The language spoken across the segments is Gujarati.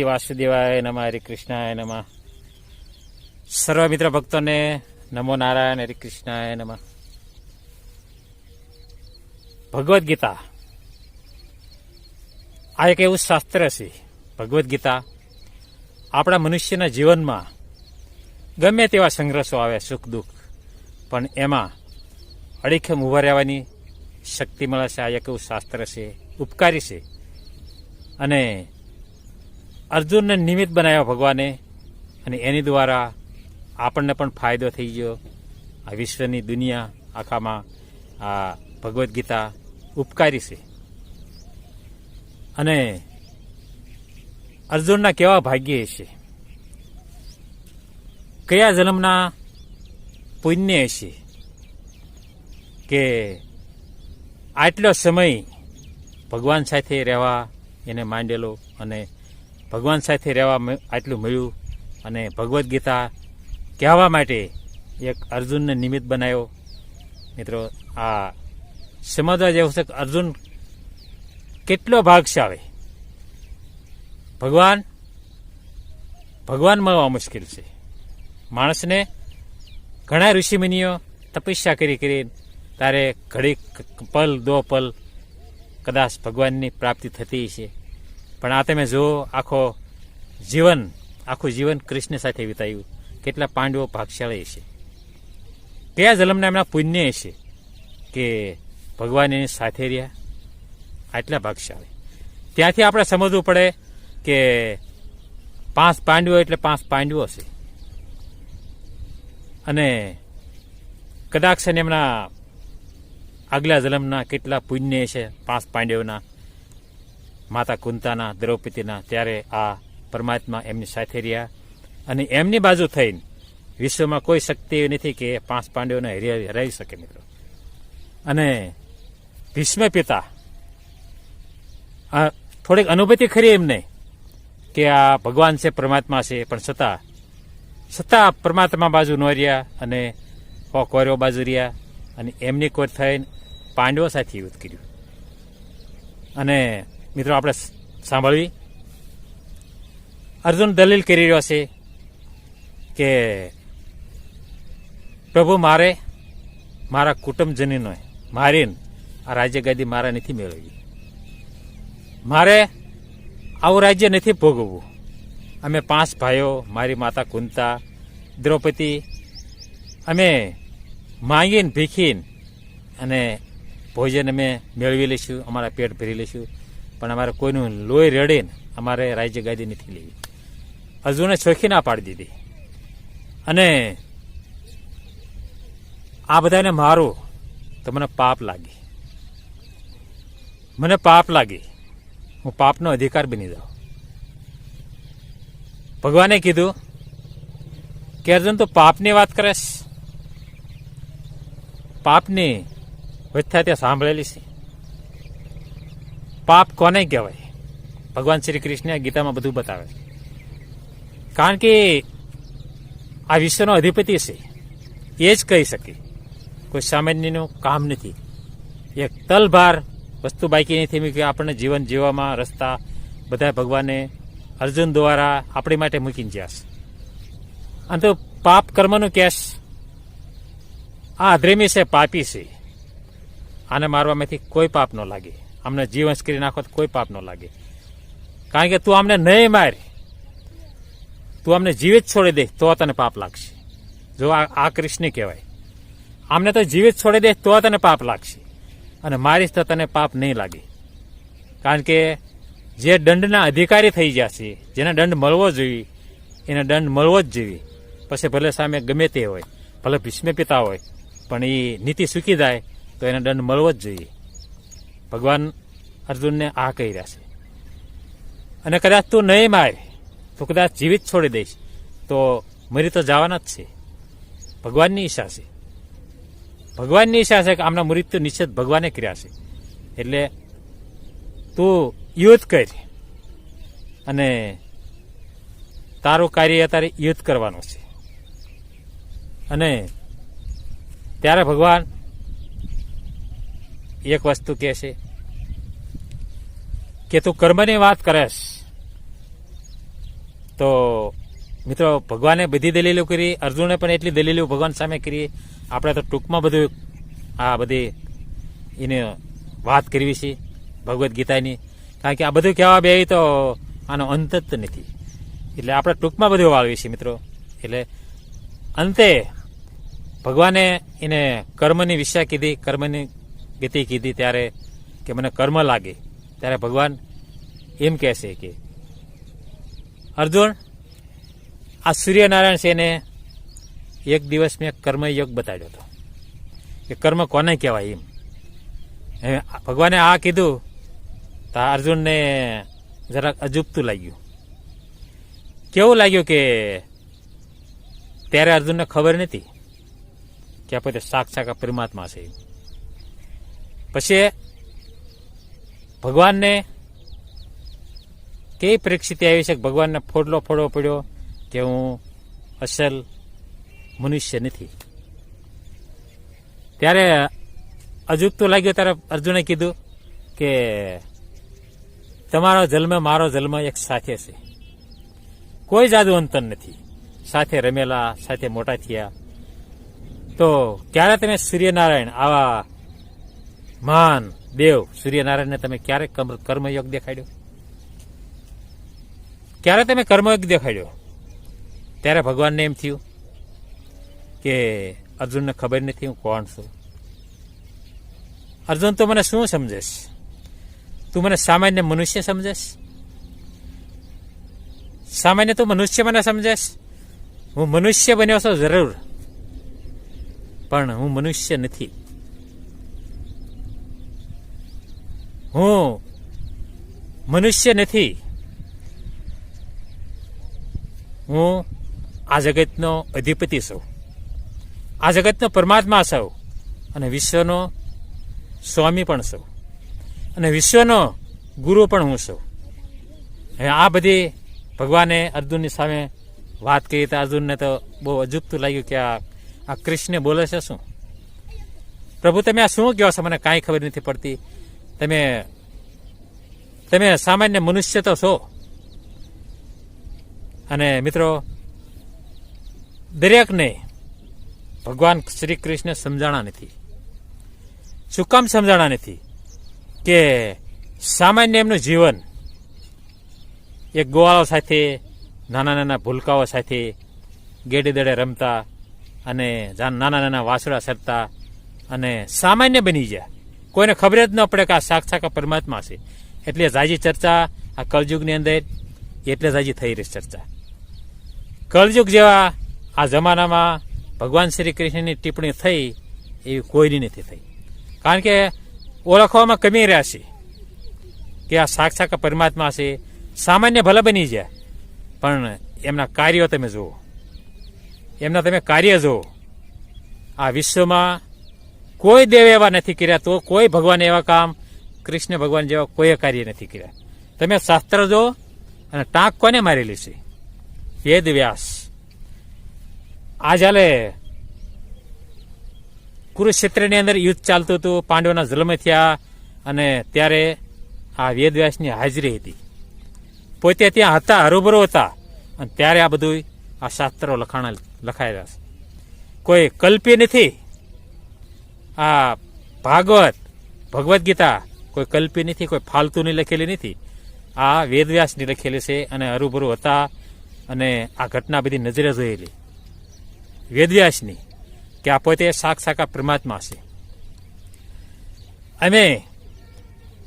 વાસુદેવાય નમઃ, હરે કૃષ્ણાય નમઃ. સર્વ મિત્ર ભક્તોને નમો નારાયણ, હરે કૃષ્ણાય નમઃ. ભગવદ્ ગીતા આ એક એવું શાસ્ત્ર છે. ભગવદ્ ગીતા આપણા મનુષ્યના જીવનમાં ગમે તેવા સંઘર્ષો આવે, સુખ દુઃખ, પણ એમાં અડીખમ ઊભા રહેવાની શક્તિ મળે છે. આ એક એવું શાસ્ત્ર છે, ઉપકારી છે. અને અર્જુનને નિમિત્ત બનાવ્યા ભગવાને, અને એની દ્વારા આપણને પણ ફાયદો થઈ ગયો. આ વિશ્વની દુનિયા આખામાં આ ભગવદ્ ગીતા ઉપકારી છે. અને અર્જુનના કેવા ભાગ્ય હશે, કયા જન્મના પુણ્ય હશે કે આટલો સમય ભગવાન સાથે રહેવા એને માંડેલો, અને ભગવાન સાથે રહેવા આટલું મળ્યું, અને ભગવદ્ ગીતા કહેવા માટે એક અર્જુનને નિમિત્ત બનાવ્યો. મિત્રો, આ સમજવા જેવું છે કે અર્જુન કેટલો ભાગશાળી. ભગવાન મળવા મુશ્કેલ છે. માણસને ઘણા ઋષિમુનિઓ તપસ્યા કરી તારે ઘડી પલ દો પલ કદાચ ભગવાનની પ્રાપ્તિ થતી છે. પણ આ તમે જો આખું જીવન કૃષ્ણ સાથે વિતાવ્યું. કેટલા પાંડવો ભાગશાળી હશે, કયા જન્મના એમના પુણ્ય હશે કે ભગવાન એની સાથે રહ્યા, આટલા ભાગશાળી. ત્યાંથી આપણે સમજવું પડે કે 5 પાંડવો એટલે 5 પાંડવો છે. અને કદાચ છે ને એમના આગલા જન્મના કેટલા પુણ્ય છે 5 પાંડવોના, માતા કુંતાના, દ્રૌપદીના. ત્યારે આ પરમાત્મા એમની સાથે રહ્યા, અને એમની બાજુ થઈને વિશ્વમાં કોઈ શક્તિ એવી નથી કે 5 પાંડવોને હરાવી શકે મિત્રો. અને ભીષ્મ પિતા થોડીક અનુભૂતિ ખરી એમને કે આ ભગવાન છે, પરમાત્મા છે, પણ છતાં પરમાત્મા બાજુ ન રહ્યા, અને કૌરવ બાજુ રહ્યા, અને એમની કોઈ થઈને પાંડવો સાથે યુદ્ધ કર્યું. અને મિત્રો, આપણે સાંભળવી, અર્જુન દલીલ કરી રહ્યો છે કે પ્રભુ, મારા કુટુંબજનોને મારીને આ રાજ્ય ગાદી મારા નથી મેળવવી. મારે આવું રાજ્ય નથી ભોગવવું. અમે 5 ભાઈઓ, મારી માતા કુંતા, દ્રૌપદી, અમે માંગીને ભીખીને અને ભોજન અમે મેળવી લઈશું, અમારા પેટ ભરી લઈશું, પણ અમારે કોઈનું લોહી રેડીને અમારે રાજ્ય ગાદી નથી લેવી. અર્જુને ચોખ્ખી ના પાડી દીધી. અને આ બધાને મારું તો મને પાપ લાગી, હું પાપનો અધિકાર બની જાઉં. ભગવાને કીધું કે અર્જુન, તો પાપની વાત કરેશ, પાપની વ્યથા ત્યાં સાંભળેલી છે. પાપ કોને કહેવાય? ભગવાન શ્રી કૃષ્ણ ગીતામાં બધું બતાવે છે. કારણ કે આ વિશ્વનો અધિપતિ છે, એ જ કહી શકે. કોઈ સામાન્યનું કામ નથી. એક તલભાર વસ્તુ બાકી નથી કે આપણને જીવન જીવવામાં રસ્તા બધા ભગવાને અર્જુન દ્વારા આપણી માટે મૂકીને ગયા છે. અને તો પાપ કર્મનું કેસ, આ અધ્રેમી છે, પાપી છે, આને મારવામાંથી કોઈ પાપ ન લાગે. અમને જીવન કરી નાખો તો કોઈ પાપ ન લાગે. કારણ કે તું અમને નહીં માર, તું અમને જીવિત છોડી દે તો તને પાપ લાગશે. જો આ કૃષ્ણ કહેવાય, અમને તો જીવિત છોડી દે તો તને પાપ લાગશે, અને મારીશ તો તને પાપ નહીં લાગે. કારણ કે જે દંડના અધિકારી થઈ ગયા છે, જેને દંડ મળવો જોઈએ એને દંડ મળવો જ જોઈએ. પછી ભલે સામે ગમે તે હોય, ભલે ભીષ્મ પિતા હોય, પણ એ નીતિ ચૂકી જાય તો એને દંડ મળવો જ જોઈએ. ભગવાન અર્જુનને આ કહી રહ્યા છે. અને કદાચ તું નહીં મારે તો કદાચ જીવિત છોડી દઈશ તો મરી તો જવાના જ છે. ભગવાનની ઈચ્છા છે. ભગવાનની ઈચ્છા છે કે આમના મૃત્યુ નિશ્ચિત ભગવાને કર્યા છે. એટલે તું યુદ્ધ કર, અને તારું કાર્ય તારે યુદ્ધ કરવાનું છે. અને ત્યારે ભગવાન એક વસ્તુ કહે છે કે તું કર્મની વાત કરેશ તો મિત્રો ભગવાને બધી દલીલો કરી, અર્જુને પણ એટલી દલીલો ભગવાન સામે કરી. આપણે તો ટૂંકમાં બધું આ બધી એને વાત કરવી છે ભગવદ્ ગીતાની, કારણ કે આ બધું કહેવા બે તો આનો અંત જ નથી. એટલે આપણે ટૂંકમાં બધું વાળવી છે મિત્રો. એટલે અંતે ભગવાને એને કર્મની વિષય કીધી, કર્મની ગતિ કીધી ત્યારે કે મને કર્મ લાગે, ત્યારે ભગવાન એમ કહેશે કે અર્જુન, આ સૂર્યનારાયણ છે એને એક દિવસ મેં કર્મયોગ બતાવ્યો હતો કે કર્મ કોને કહેવાય. એમ ભગવાને આ કીધું તો અર્જુનને જરાક અજુબતું લાગ્યું. કેવું લાગ્યું કે ત્યારે અર્જુનને ખબર નથી કે આ પોતે સાક્ષાત પરમાત્મા છે. પછી ભગવાનને કેવી પરિસ્થિતિ આવી છે કે ભગવાનને ફોડલો ફોડવો પડ્યો કે હું અસલ મનુષ્ય નથી. ત્યારે અજુબતું લાગ્યું ત્યારે અર્જુને કીધું કે તમારો જન્મ મારો જન્મ એક સાથે છે, કોઈ જાદુ અંતર નથી, સાથે રમેલા, સાથે મોટા થયા. તો ક્યારે તમે સૂર્યનારાયણ આવા મહાન દેવ સૂર્યનારાયણને તમે ક્યારે કર્મયોગ દેખાડ્યો? ક્યારે તમે કર્મયોગ દેખાડ્યો? ત્યારે ભગવાનને એમ થયું કે અર્જુનને ખબર નથી હું કોણ છું. અર્જુન, તો મને શું સમજેશ? તું મને સામાન્ય મનુષ્ય સમજેશ? સામાન્ય તું મનુષ્ય મને સમજેશ? હું મનુષ્ય બન્યો છું જરૂર, પણ હું મનુષ્ય નથી. હું મનુષ્ય નથી. હું આ જગતનો અધિપતિ છું, આ જગતનો પરમાત્મા છું, અને વિશ્વનો સ્વામી પણ છું, અને વિશ્વનો ગુરુ પણ હું છું. આ બધી ભગવાને અર્જુનની સામે વાત કરી તો અર્જુનને તો બહુ અજુબતું લાગ્યું કે આ કૃષ્ણ બોલે છે શું? પ્રભુ, તમે આ શું કહો છો? મને કાંઈ ખબર નથી પડતી. તમે સામાન્ય મનુષ્ય તો છો. અને મિત્રો, દરેકને ભગવાન શ્રી કૃષ્ણ સમજાણા નથી. શું કામ સમજાણા નથી? કે સામાન્ય એમનું જીવન એક ગોવાળો સાથે, નાના નાના ભૂલકાઓ સાથે ગેડી દડે રમતા અને નાના નાના વાસડા સરતા અને સામાન્ય બની ગયા. કોઈને ખબર જ ન પડે કે આ સાક્ષાત પરમાત્મા છે. એટલે જાજી ચર્ચા આ કળયુગની અંદર એટલે જાજી થઈ રહી ચર્ચા. કળયુગ જેવા આ જમાનામાં ભગવાન શ્રી કૃષ્ણની ટિપ્પણી થઈ એવી કોઈની નથી થઈ. કારણ કે ઓળખવામાં કમી રહ્યા છે કે આ સાક્ષાત પરમાત્મા છે. સામાન્ય ભલે બની જાય, પણ એમના કાર્યો તમે જુઓ, એમના તમે કાર્ય જુઓ. આ વિશ્વમાં કોઈ દેવ એવા નથી કર્યા, તો કોઈ ભગવાન એવા કામ કૃષ્ણ ભગવાન જેવા કોઈ કાર્ય નથી કર્યા. તમે શાસ્ત્ર જો અને ટાંક કોને મારેલી છે? વેદ વ્યાસ. આ ચાલે કુરુક્ષેત્રની અંદર યુદ્ધ ચાલતું હતું, પાંડવોના જન્મ થયા, અને ત્યારે આ વેદ વ્યાસની હાજરી હતી. પોતે ત્યાં હતા, હરોબરો હતા, અને ત્યારે આ બધું આ શાસ્ત્રો લખાયેલા છે. કોઈ કલ્પી નથી. આ ભાગવત, ભગવદ્ ગીતા કોઈ કલ્પી નથી, કોઈ ફાલતુની લખેલી નથી. આ વેદવ્યાસની લખેલી છે, અને હરુભરું હતા, અને આ ઘટના બધી નજરે જોયેલી વેદવ્યાસની કે આ પોતે સાક્ષાત પરમાત્મા છે. અમે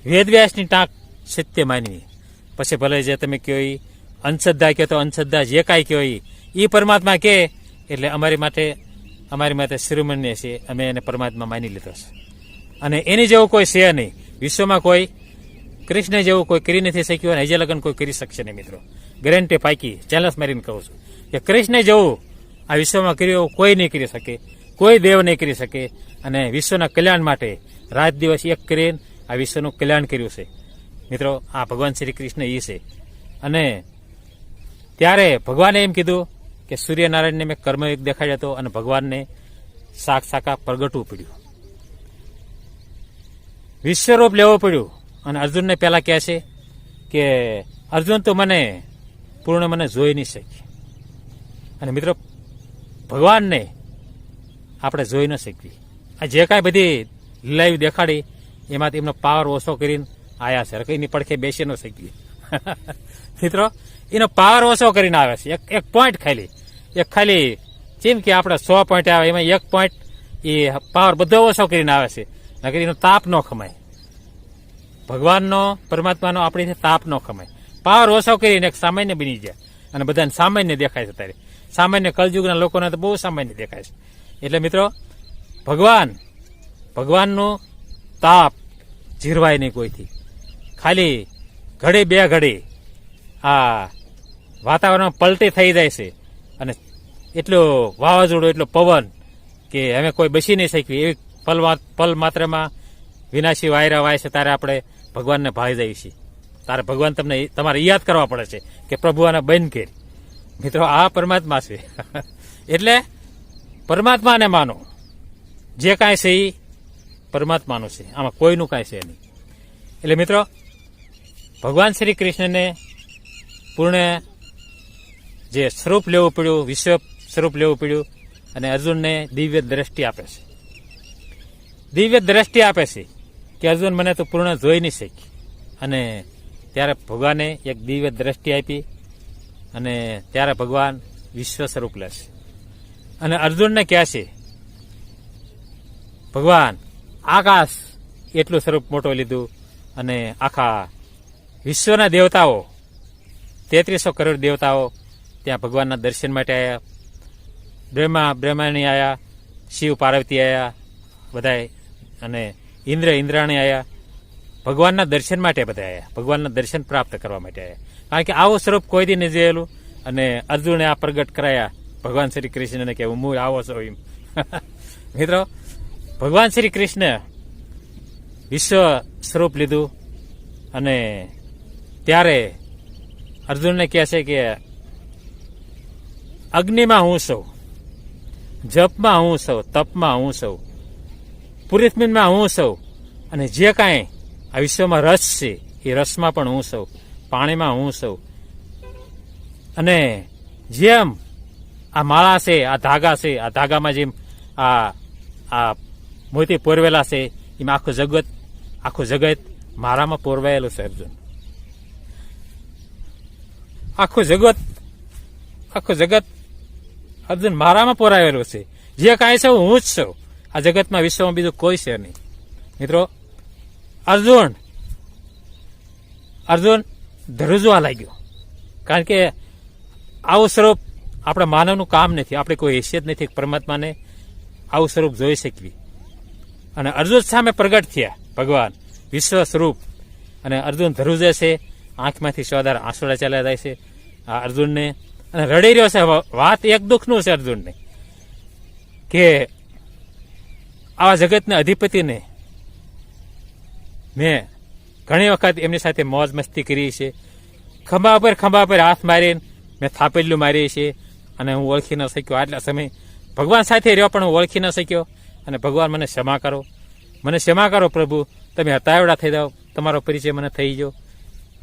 વેદવ્યાસની ટાંક સત્ય માનવી. પછી ભલે જે તમે કહો એ અંધશ્રદ્ધા કહો તો અંધશ્રદ્ધા, જે કાંઈ કહો એ પરમાત્મા કહે એટલે અમારી માટે શિરોમણ્ય છે. અમે એને પરમાત્મા માની લીધો છે, અને એની જેવું કોઈ છે નહીં. વિશ્વમાં કોઈ કૃષ્ણ જેવું કોઈ કરી નથી શક્યું, અને હજે લગન કોઈ કરી શકશે નહીં. મિત્રો, ગેરંટી પાકી ચેલેન્જ મારીને કહું છું કે કૃષ્ણ જેવું આ વિશ્વમાં કર્યું કોઈ નહીં કરી શકે, કોઈ દેવ નહીં કરી શકે. અને વિશ્વના કલ્યાણ માટે રાત દિવસ એક કરીને આ વિશ્વનું કલ્યાણ કર્યું છે. મિત્રો, આ ભગવાન શ્રી કૃષ્ણ એ છે. અને ત્યારે ભગવાને એમ કીધું કે સૂર્યનારાયણને મેં કર્મયોગ દેખાડ્યો હતો, અને ભગવાનને સાક્ષાત પ્રગટવું પડ્યું, વિશ્વરૂપ લેવો પડ્યું. અને અર્જુનને પહેલા કહે છે કે અર્જુન, તો મને પૂર્ણ મને જોઈ નહીં શકીએ. અને મિત્રો, ભગવાનને આપણે જોઈ ન શકીએ. આ જે કાંઈ બધી લીલાયું દેખાડી એમાંથી એમનો પાવર ઓછો કરીને આવ્યા છે. કંઈની પડખે બેસી ન શકીએ. મિત્રો, એનો પાવર ઓછો કરીને આવે છે. એક પોઈન્ટ ખાલી જેમ કે આપણે 100 પોઈન્ટ આવે એમાં 1 પોઈન્ટ એ પાવર બધો ઓછો કરીને આવે છે. નકર એનો તાપ ન ખમાય. ભગવાનનો, પરમાત્માનો આપણી તાપ ન ખમાય. પાવર ઓછો કરીને એક સામાન્ય બની જાય અને બધાને સામાન્ય દેખાય છે. ત્યારે સામાન્ય કલયુગના લોકોને તો બહુ સામાન્ય દેખાય છે. એટલે મિત્રો, ભગવાનનું તાપ જીરવાય નહીં કોઈથી. ખાલી ઘડે બે ઘડે આ વાતાવરણ પલટી થઈ જાય છે અને એટલો વાવાઝોડું, એટલો પવન કે અમે કોઈ બસી નહીં શકીએ. એવી પલ માત્રમાં વિનાશી વાયરા વાય છે. ત્યારે આપણે ભગવાનને ભાળી જઈએ છીએ. તારે ભગવાન તમારે યાદ કરવા પડે છે કે પ્રભુ આને બંધ કરી. મિત્રો, આ પરમાત્મા છે. એટલે પરમાત્માને માનો. જે કાંઈ છે એ પરમાત્માનું છે. આમાં કોઈનું કાંઈ છે નહીં. એટલે મિત્રો, ભગવાન શ્રી કૃષ્ણને પૂર્ણ જે સ્વરૂપ લેવું પડ્યું, વિશ્વ સ્વરૂપ લેવું પડ્યું અને અર્જુનને દિવ્ય દ્રષ્ટિ આપે છે. દિવ્ય દ્રષ્ટિ આપે છે કે અર્જુન મને તો પૂર્ણ જોઈ નહીં શકી. અને ત્યારે ભગવાને એક દિવ્ય દ્રષ્ટિ આપી અને ત્યારે ભગવાન વિશ્વ સ્વરૂપ લેશે. અને અર્જુનને કહે છે, ભગવાન આકાશ એટલું સ્વરૂપ મોટો લીધું અને આખા વિશ્વના દેવતાઓ 3300 કરોડ દેવતાઓ ત્યાં ભગવાનના દર્શન માટે આવ્યા. બ્રહ્માણી આવ્યા, શિવ પાર્વતી આવ્યા બધાય, અને ઇન્દ્રાણી આવ્યા. ભગવાનના દર્શન માટે બધા આવ્યા. ભગવાનના દર્શન પ્રાપ્ત કરવા માટે આવ્યા. કારણ કે આવું સ્વરૂપ કોઈ દી નહીં જોયેલું. અને અર્જુને આ પ્રગટ કરાયા ભગવાન શ્રી કૃષ્ણને કે હું આવો છો એમ. મિત્રો, ભગવાન શ્રી કૃષ્ણ વિશ્વ સ્વરૂપ લીધું અને ત્યારે અર્જુનને કહે છે કે અગ્નિમાં હું સૌ, જપમાં હું સૌ, તપમાં હું સૌ, પુરુષમાં હું સૌ, અને જે કાંઈ આ વિશ્વમાં રસ છે એ રસમાં પણ હું સૌ, પાણીમાં હું સૌ. અને જેમ આ માળા છે, આ ધાગા છે, આ ધાગામાં જેમ આ મોતી પોરવેલા છે, એમાં આખું જગત મારામાં પોરવાયેલું છે. આખું જગત અર્જુન મારામાં પોરાયેલું છે. જે કાંઈ છે હું જ છું. આ જગતમાં, વિશ્વમાં બીજું કોઈ છે નહીં. મિત્રો, અર્જુન ધ્રુજવા લાગ્યો. કારણ કે આવું સ્વરૂપ આપણે માનવનું કામ નથી. આપણે કોઈ હેસિયત નથી પરમાત્માને આવું સ્વરૂપ જોઈ શકવી. અને અર્જુન સામે પ્રગટ થયા ભગવાન વિશ્વ સ્વરૂપ. અને અર્જુન ધ્રુજે છે, આંખમાંથી સોદાર આંસુડા ચાલ્યા જાય છે આ અર્જુનને, અને રડી રહ્યો છે. વાત એક દુઃખનું છે અર્જુનને કે આવા જગતના અધિપતિને મેં ઘણી વખત એમની સાથે મોજ મસ્તી કરી છે. ખંભા પર હાથ મારીને મેં થાપેલું મારી છે અને હું ઓળખી ન શક્યો. આટલા સમય ભગવાન સાથે રહ્યો પણ હું ઓળખી ન શક્યો. અને ભગવાન મને ક્ષમા કરો પ્રભુ. તમે હતાવડા થઈ જાઓ, તમારો પરિચય મને થઈ ગયો.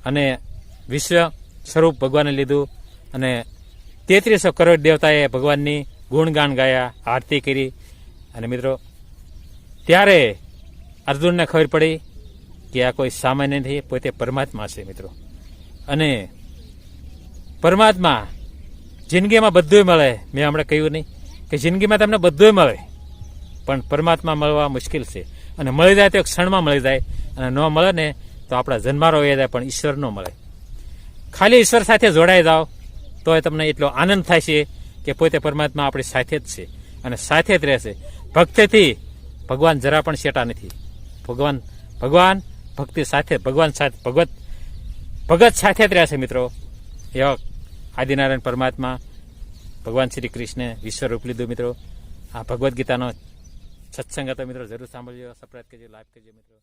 અને વિશ્વ સ્વરૂપ ભગવાને લીધું અને 3300 કરોડ દેવતાએ ભગવાનની ગુણગાન ગાયા, આરતી કરી. અને મિત્રો, ત્યારે અર્જુનને ખબર પડી કે આ કોઈ સામાન્ય નથી, પોતે પરમાત્મા છે. મિત્રો, અને પરમાત્મા જિંદગીમાં બધું મળે. મેં હમણાં કહ્યું નહીં કે જિંદગીમાં તમને બધું મળે, પણ પરમાત્મા મળવા મુશ્કેલ છે. અને મળી જાય તો એક ક્ષણમાં મળી જાય, અને ન મળે ને તો આપણા જન્મારો વહી જાય, પણ ઈશ્વર ન મળે. ખાલી ઈશ્વર સાથે જોડાઈ જાઓ તો તમને એટલો આનંદ થાય છે કે પોતે પરમાત્મા આપણી સાથે જ છે અને સાથે જ રહેશે. ભક્તિથી ભગવાન જરા પણ છેટા નથી. ભગવાન ભક્તિ સાથે, ભગત સાથે જ રહેશે. મિત્રો, એવા આદિનારાયણ પરમાત્મા ભગવાન શ્રી કૃષ્ણ વિશ્વરૂપ લીધું. મિત્રો, આ ભગવદ્ ગીતાનો સત્સંગ હતો. મિત્રો, જરૂર સાંભળજો, સબસ્ક્રાઇબ કરજો, લાઈક કરજો. મિત્રો.